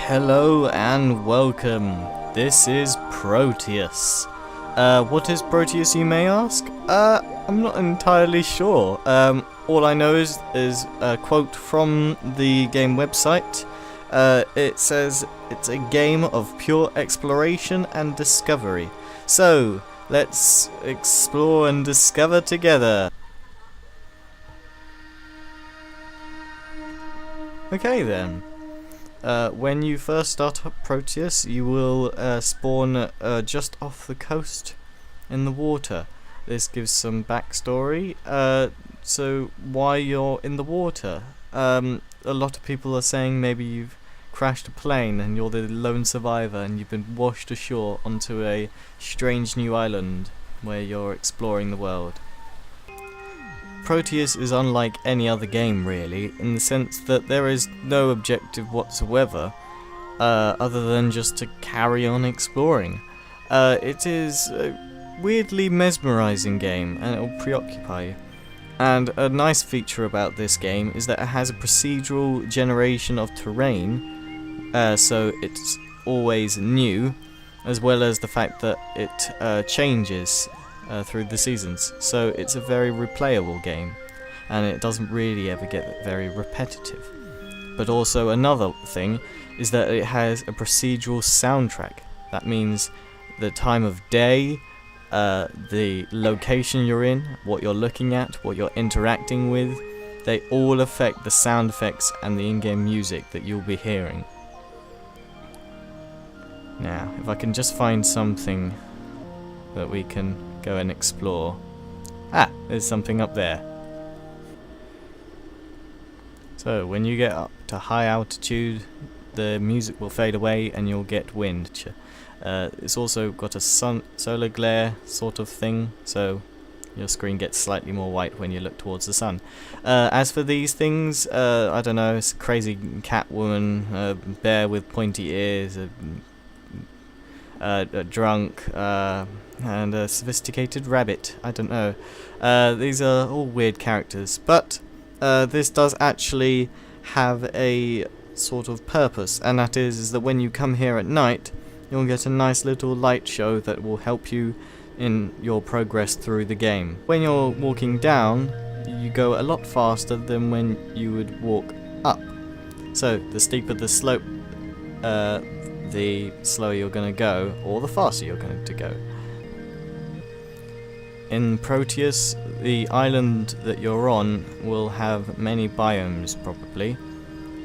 Hello and welcome. This is Proteus. What is Proteus, you may ask? I'm not entirely sure. All I know is a quote from the game website. It says it's a game of pure exploration and discovery. So, let's explore and discover together. Okay then. When you first start up Proteus, you will spawn just off the coast in the water. This gives some backstory. So why you're in the water? A lot of people are saying maybe you've crashed a plane and you're the lone survivor and you've been washed ashore onto a strange new island where you're exploring the world. Proteus is unlike any other game really, in the sense that there is no objective whatsoever, other than just to carry on exploring. It is a weirdly mesmerizing game, and it will preoccupy you. And a nice feature about this game is that it has a procedural generation of terrain, so it's always new, as well as the fact that it changes through the seasons, so it's a very replayable game, and it doesn't really ever get very repetitive. But also another thing is that it has a procedural soundtrack. That means the time of day, the location you're in, what you're looking at, what you're interacting with, they all affect the sound effects and the in-game music that you'll be hearing. Now, if I can just find something that we can go and explore. Ah, there's something up there. So when you get up to high altitude, the music will fade away and you'll get wind. It's also got a solar glare sort of thing, so your screen gets slightly more white when you look towards the sun. As for these things, I don't know, it's a crazy cat woman, a bear with pointy ears, a drunk, and a sophisticated rabbit. I don't know. These are all weird characters, but this does actually have a sort of purpose, and that is that when you come here at night, you'll get a nice little light show that will help you in your progress through the game. When you're walking down, you go a lot faster than when you would walk up. So the steeper the slope, the slower you're going to go, or the faster you're going to go. In Proteus, the island that you're on will have many biomes probably,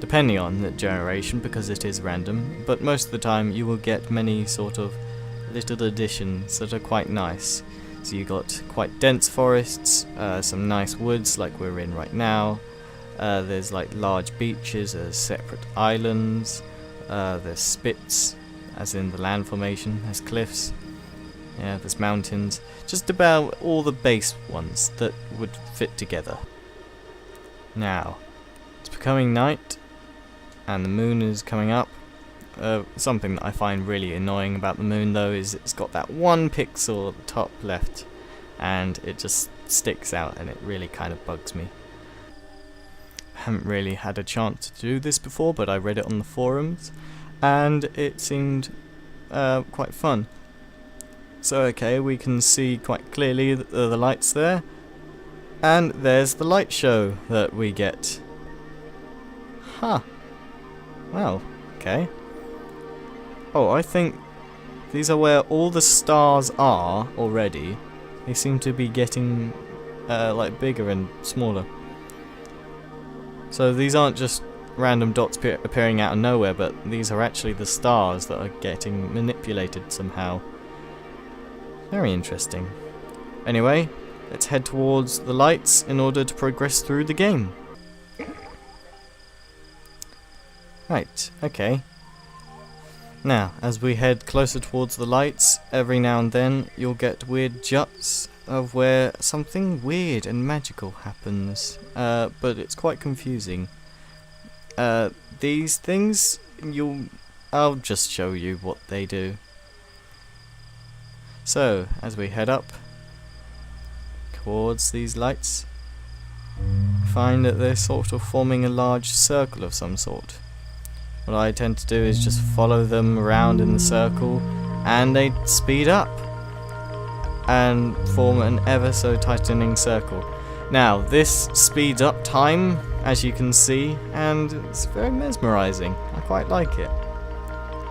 depending on the generation because it is random, but most of the time you will get many sort of little additions that are quite nice. So you got quite dense forests, some nice woods like we're in right now, there's like large beaches, there's separate islands, there's spits, as in the land formation, there's cliffs, yeah, there's mountains, just about all the base ones that would fit together. Now, it's becoming night, and the moon is coming up. Something that I find really annoying about the moon though is it's got that one pixel at the top left, and it just sticks out and it really kind of bugs me. I haven't really had a chance to do this before, but I read it on the forums, and it seemed quite fun. So okay, we can see quite clearly the lights there, and there's the light show that we get. Huh. Well, okay. Oh, I think these are where all the stars are already. They seem to be getting like bigger and smaller. So these aren't just random dots appearing out of nowhere, but these are actually the stars that are getting manipulated somehow. Very interesting. Anyway, let's head towards the lights in order to progress through the game. Right, okay. Now, as we head closer towards the lights, every now and then you'll get weird juts of where something weird and magical happens, but it's quite confusing. These things, I'll just show you what they do. So, as we head up towards these lights, find that they're sort of forming a large circle of some sort. what I tend to do is just follow them around in the circle, and they speed up and form an ever so tightening circle. Now, this speeds up time, as you can see, and it's very mesmerizing. I quite like it.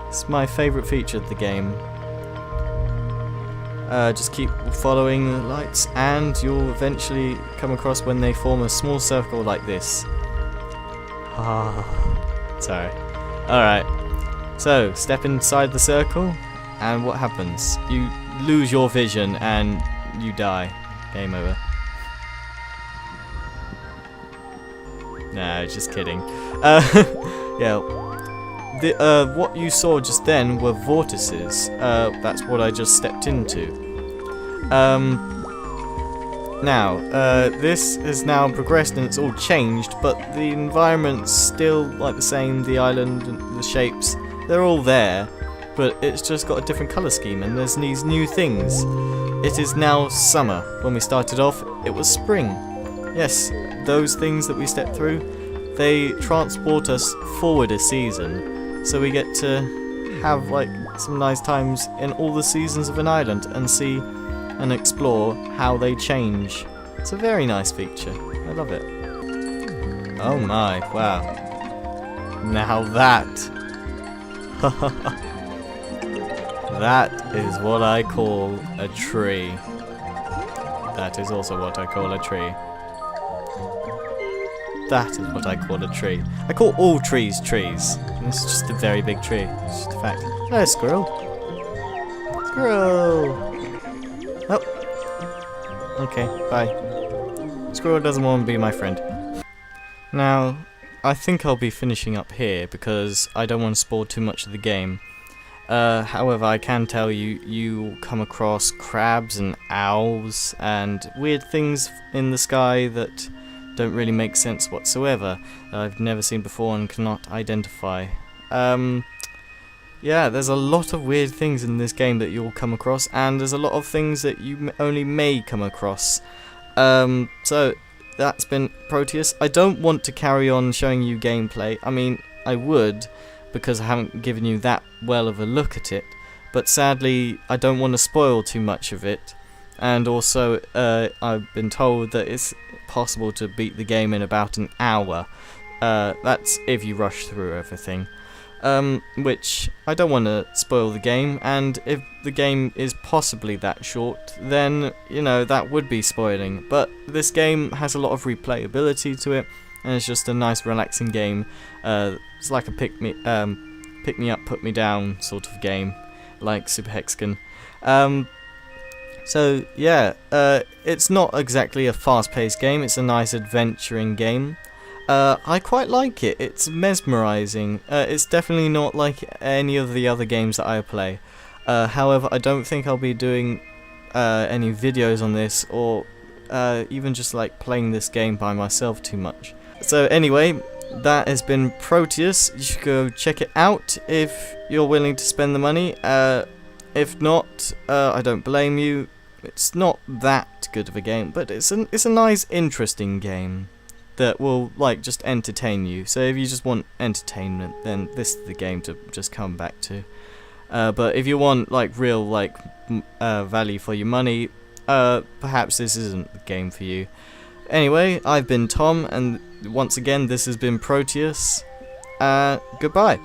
It's my favourite feature of the game. Just keep following the lights, and you'll eventually come across when they form a small circle like this. Sorry. Alright, so step inside the circle, and what happens? You lose your vision and you die. Game over. No, just kidding. Yeah, what you saw just then were vortices. That's what I just stepped into. Now, this has now progressed and it's all changed, but the environment's still like the same, the island and the shapes, they're all there, but it's just got a different colour scheme and there's these new things. It is now summer. When we started off, it was spring. Yes, those things that we stepped through, they transport us forward a season, so we get to have like some nice times in all the seasons of an island and see and explore how they change. It's a very nice feature. I love it. Oh my, wow. Now that that is what I call a tree. That is also what I call a tree. That is what I call a tree. I call all trees trees. And this is just a very big tree. It's just a fact. Hello, squirrel. Squirrel. Oh. Okay, bye. Squirrel doesn't want to be my friend. Now, I think I'll be finishing up here because I don't want to spoil too much of the game. However, I can tell you, you'll come across crabs and owls and weird things in the sky that don't really make sense whatsoever, that I've never seen before and cannot identify. Yeah, there's a lot of weird things in this game that you'll come across, and there's a lot of things that you only may come across. So, that's been Proteus. I don't want to carry on showing you gameplay. I mean, I would, because I haven't given you that well of a look at it, but sadly, I don't want to spoil too much of it. And also, I've been told that it's possible to beat the game in about an hour. That's if you rush through everything. Which I don't want to spoil the game, and if the game is possibly that short, then, you know, that would be spoiling. But this game has a lot of replayability to it, and it's just a nice relaxing game. It's like a pick me up, put me down sort of game, like Super Hexagon. So yeah, it's not exactly a fast-paced game, it's a nice adventuring game. I quite like it, it's mesmerizing. It's definitely not like any of the other games that I play. However, I don't think I'll be doing any videos on this, or even just like playing this game by myself too much. So anyway, that has been Proteus. You should go check it out if you're willing to spend the money. If not, I don't blame you. It's not that good of a game, but it's a nice, interesting game that will like just entertain you. So if you just want entertainment, then this is the game to just come back to. But if you want like real like value for your money, perhaps this isn't the game for you. Anyway, I've been Tom, and once again, this has been Proteus. Goodbye.